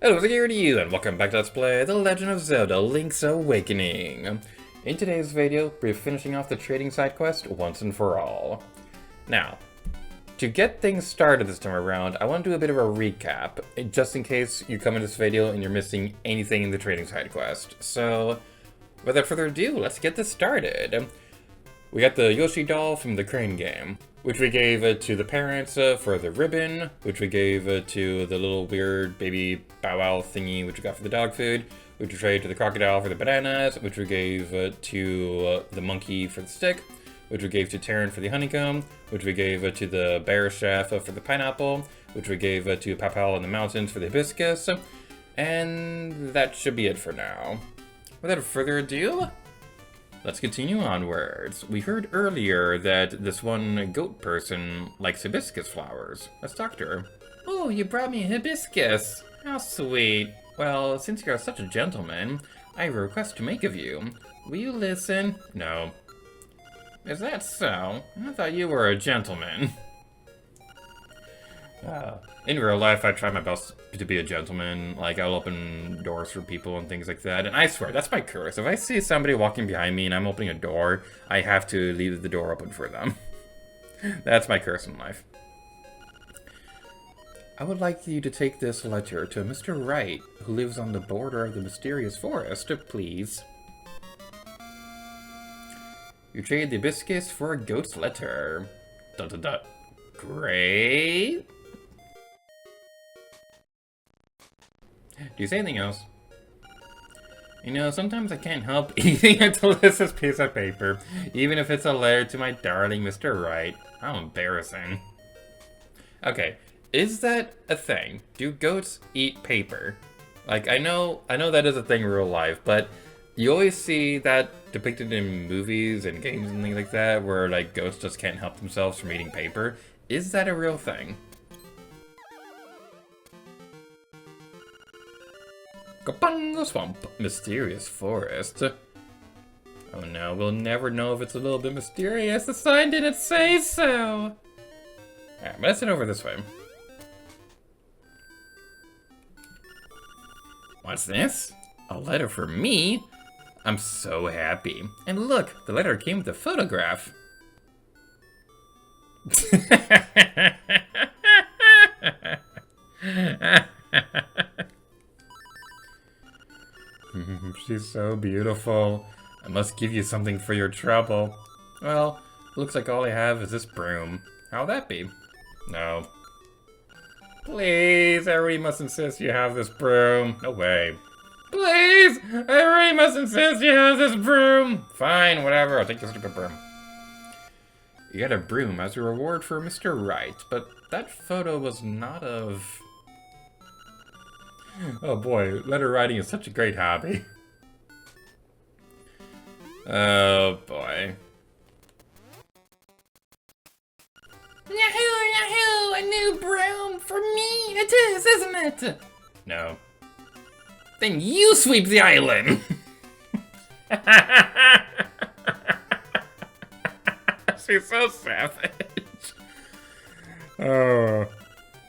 Hello, here to you, and welcome back to Let's Play The Legend of Zelda Link's Awakening. In today's video, we're finishing off the trading side quest once and for all. Now, to get things started this time around, I want to do a bit of a recap, just in case you come in this video and you're missing anything in the trading side quest. So, without further ado, let's get this started. We got the Yoshi doll from the Crane game, which we gave to the parents for the ribbon, which we gave to the little weird baby Bow Wow thingy, which we got for the dog food, which we traded to the crocodile for the bananas, which we gave to the monkey for the stick, which we gave to Terran for the honeycomb, which we gave to the bear chef for the pineapple, which we gave to Papal in the mountains for the hibiscus, and that should be it for now. Without further ado, let's continue onwards. We heard earlier that this one goat person likes hibiscus flowers. Let's talk to her. Oh, you brought me hibiscus. How sweet. Well, since you're such a gentleman, I have a request to make of you. Will you listen? No. Is that so? I thought you were a gentleman. In real life, I try my best to be a gentleman. Like, I'll open doors for people and things like that. And I swear, that's my curse. If I see somebody walking behind me and I'm opening a door, I have to leave the door open for them. That's my curse in life. I would like you to take this letter to Mr. Wright, who lives on the border of the mysterious forest, please. You trade the hibiscus for a goat's letter. Dot dot dot. Great. Do you say anything else? You know, sometimes I can't help eating a delicious piece of paper, even if it's a letter to my darling Mr. Wright. How embarrassing. Okay, is that a thing? Do goats eat paper? Like, I know that is a thing in real life, but you always see that depicted in movies and games and things like that, where, like, goats just can't help themselves from eating paper. Is that a real thing? Kapunga Swamp, mysterious forest. Oh no, we'll never know if it's a little bit mysterious. The sign didn't say so. Alright, let's head over this way. What's this? A letter for me? I'm so happy. And look, the letter came with a photograph. She's so beautiful. I must give you something for your trouble. Well, looks like all I have is this broom. How'll that be? No. Please, I really must insist you have this broom. No way. Please, I really must insist you have this broom. Fine, whatever, I'll take the stupid broom. You got a broom as a reward for Mr. Wright, but that photo was not of... Oh boy, letter writing is such a great hobby. Oh boy. Yahoo! Yahoo! A new broom for me! It is, isn't it? No. Then you sweep the island! She's so savage. Oh.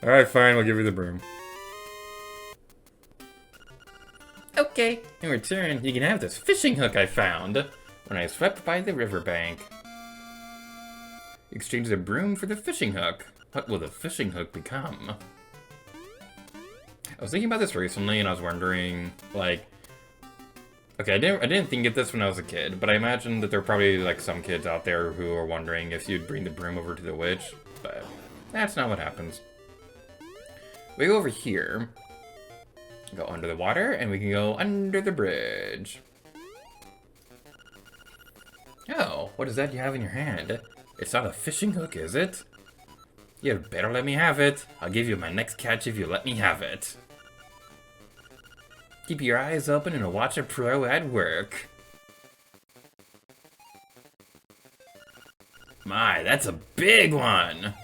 Alright, fine, we'll give you the broom. Okay, in return, you can have this fishing hook I found when I swept by the riverbank. Exchange the broom for the fishing hook. What will the fishing hook become? I was thinking about this recently, and I was wondering, like... Okay, I didn't think of this when I was a kid, but I imagine that there are probably, like, some kids out there who are wondering if you'd bring the broom over to the witch, but that's not what happens. We go over here. Go under the water, and we can go under the bridge. Oh, what is that you have in your hand? It's not a fishing hook, is it? You'd better let me have it. I'll give you my next catch if you let me have it. Keep your eyes open and watch a pro at work. My, that's a big one!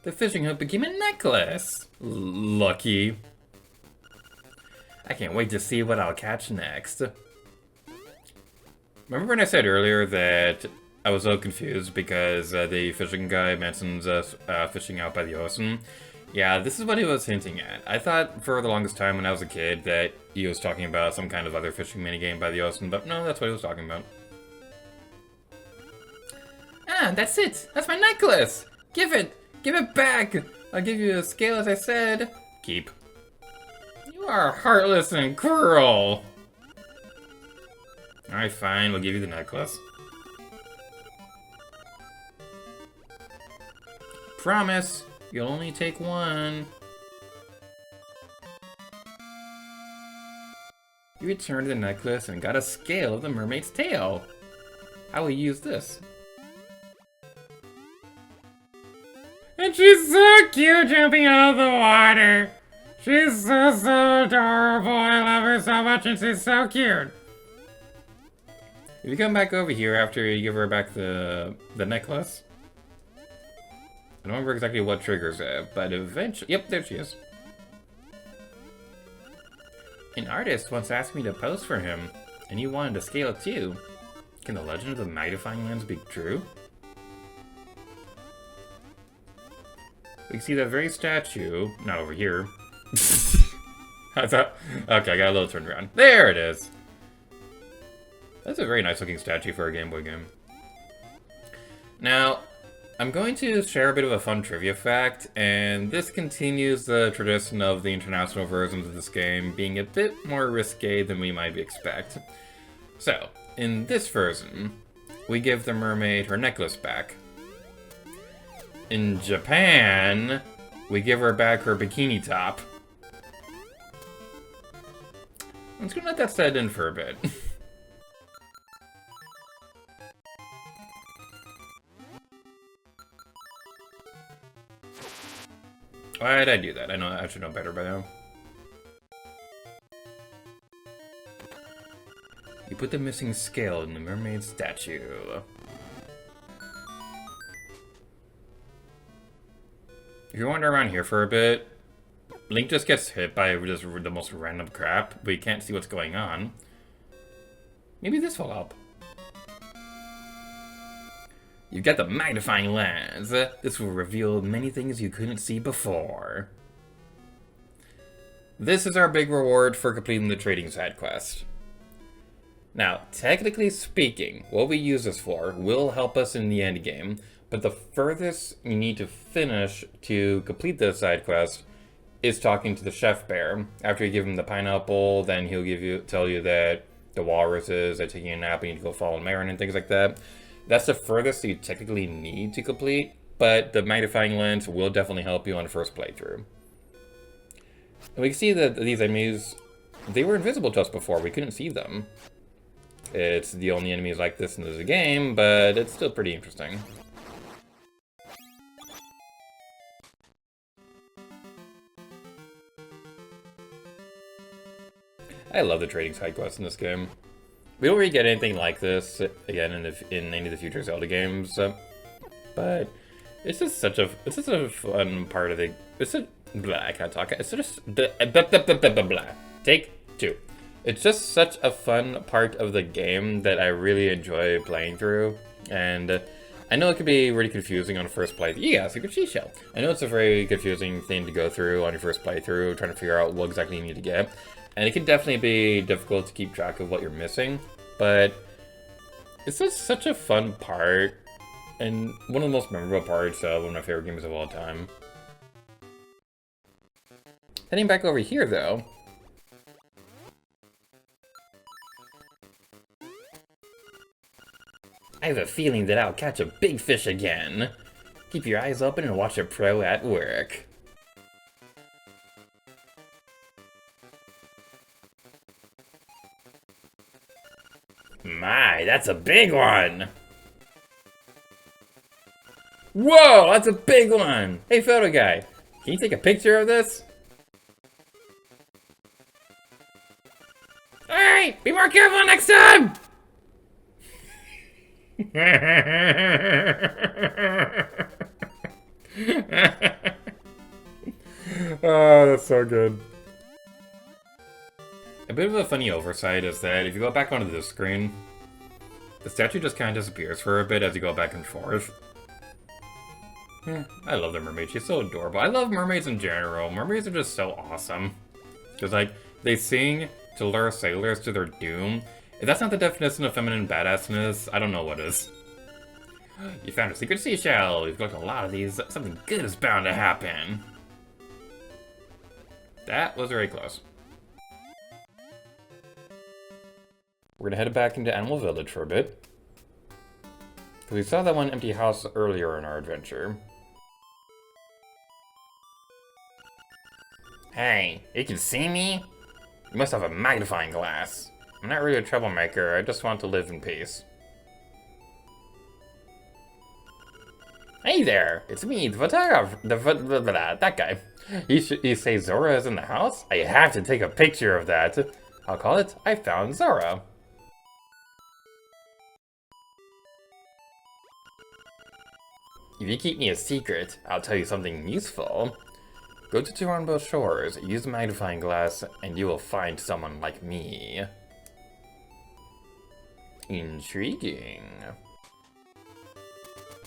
The fishing hook became a necklace! Lucky. I can't wait to see what I'll catch next. Remember when I said earlier that I was so confused because the fishing guy mentions us fishing out by the ocean? Yeah, this is what he was hinting at. I thought for the longest time when I was a kid that he was talking about some kind of other fishing minigame by the ocean, but no, that's what he was talking about. Ah, that's it! That's my necklace! Give it! Give it back! I'll give you a scale as I said. Keep. You are heartless and cruel! Alright, fine, we'll give you the necklace. Promise, you'll only take one. You returned the necklace and got a scale of the mermaid's tail. How will you use this? And she's so cute jumping out of the water. She's so adorable. I love her so much and she's so cute. If you come back over here after you give her back the necklace. I don't remember exactly what triggers it, but eventually... Yep, there she is. An artist once asked me to pose for him, and he wanted to scale too. Can the legend of the magnifying lens be true? We can see that very statue, not over here. I thought, okay, I got a little turned around. There it is. That's a very nice looking statue for a Game Boy game. Now, I'm going to share a bit of a fun trivia fact, and this continues the tradition of the international versions of this game being a bit more risque than we might expect. So, in this version, we give the mermaid her necklace back. In Japan, we give her back her bikini top. I'm just gonna let that set in for a bit. Why did I do that? I should know better by now. You put the missing scale in the mermaid statue. If you wander around here for a bit, Link just gets hit by just the most random crap, but you can't see what's going on. Maybe this will help. You've got the magnifying lens. This will reveal many things you couldn't see before. This is our big reward for completing the trading side quest. Now, technically speaking, what we use this for will help us in the end game, but the furthest you need to finish to complete this side quest is talking to the chef bear. After you give him the pineapple, then he'll tell you that the walruses are taking a nap and you need to go follow Marin and things like that. That's the furthest you technically need to complete, but the magnifying lens will definitely help you on the first playthrough. And we can see that these enemies, they were invisible to us before, we couldn't see them. It's the only enemies like this in the game, but it's still pretty interesting. I love the trading side quests in this game. We don't really get anything like this again in any of the future Zelda games, but it's just such a fun part of the. I can't talk. It's just blah. Take two. It's just such a fun part of the game that I really enjoy playing through, and I know it can be really confusing on the first playthrough. Yeah, Secret Seashell. I know it's a very confusing thing to go through on your first playthrough, trying to figure out what exactly you need to get. And it can definitely be difficult to keep track of what you're missing, but it's just such a fun part, and one of the most memorable parts of one of my favorite games of all time. Heading back over here, though. I have a feeling that I'll catch a big fish again. Keep your eyes open and watch a pro at work. My, that's a big one! Whoa, that's a big one! Hey, photo guy, can you take a picture of this? Alright, be more careful next time! Oh, that's so good. A bit of a funny oversight is that if you go back onto this screen, The statue just kind of disappears for a bit as you go back and forth. Yeah, I love the mermaid. She's so adorable. I love mermaids in general. Mermaids are just so awesome. Because, like, they sing to lure sailors to their doom. If that's not the definition of feminine badassness, I don't know what is. You found a secret seashell. You've collected a lot of these. Something good is bound to happen. That was very close. We're gonna head back into Animal Village for a bit. Because we saw that one empty house earlier in our adventure. Hey, you can see me? You must have a magnifying glass. I'm not really a troublemaker, I just want to live in peace. Hey there, it's me, the photographer, that guy. You say Zora is in the house? I have to take a picture of that. I'll call it, I found Zora. If you keep me a secret, I'll tell you something useful. Go to Toronto Shores, use the magnifying glass, and you will find someone like me. Intriguing.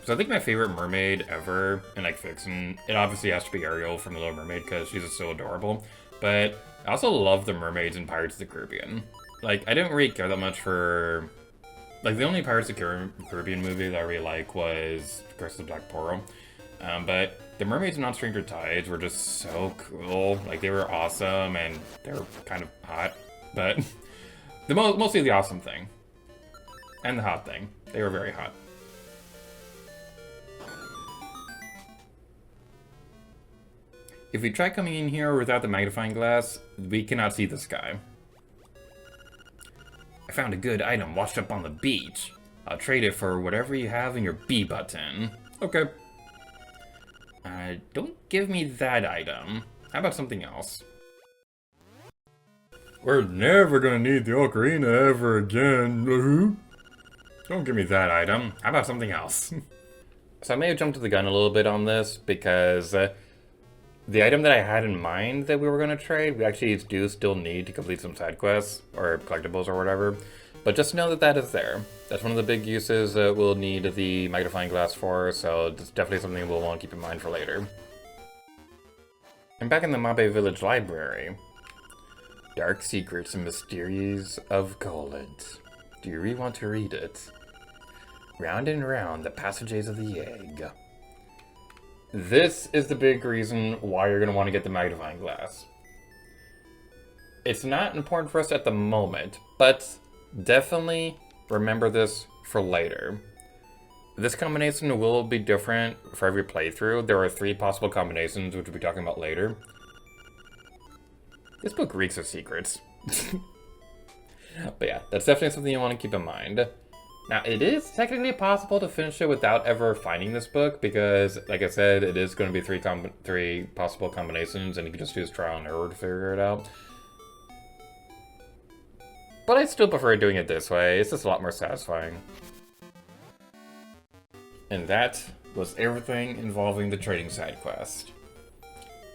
So I think my favorite mermaid ever in like fiction, it obviously has to be Ariel from The Little Mermaid because she's just so adorable. But I also love the mermaids in Pirates of the Caribbean. Like, I didn't really care that much for... Like, the only Pirates of the Caribbean movie that I really like was Curse of the Black Pearl. But the mermaids in On Stranger Tides were just so cool. Like, they were awesome, and they were kind of hot. But mostly the awesome thing. And the hot thing. They were very hot. If we try coming in here without the magnifying glass, we cannot see the sky. I found a good item washed up on the beach. I'll trade it for whatever you have in your B button. Okay. Don't give me that item. How about something else? We're never gonna need the ocarina ever again. Don't give me that item. How about something else? So I may have jumped to the gun a little bit on this because the item that I had in mind that we were going to trade, we actually do still need to complete some side quests or collectibles or whatever. But just know that that is there. That's one of the big uses that we'll need the magnifying glass for, so it's definitely something we'll want to keep in mind for later. I'm back in the Mabe Village Library. Dark Secrets and Mysteries of Goland. Do you really want to read it? Round and round the passages of the egg. This is the big reason why you're going to want to get the magnifying glass. It's not important for us at the moment, but definitely remember this for later. This combination will be different for every playthrough. There are 3 possible combinations, which we'll be talking about later. This book reeks of secrets. But yeah, that's definitely something you want to keep in mind. Now, it is technically possible to finish it without ever finding this book, because, like I said, it is going to be 3 possible combinations, and you can just use trial and error to figure it out. But I still prefer doing it this way. It's just a lot more satisfying. And that was everything involving the trading side quest.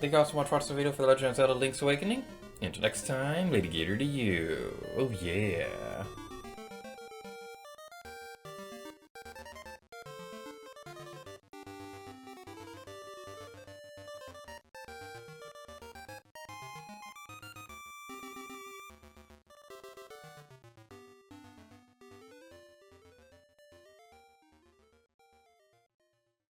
Thank you all so much for watching the video for The Legend of Zelda Link's Awakening. Until next time, Lady Gator to you. Oh yeah.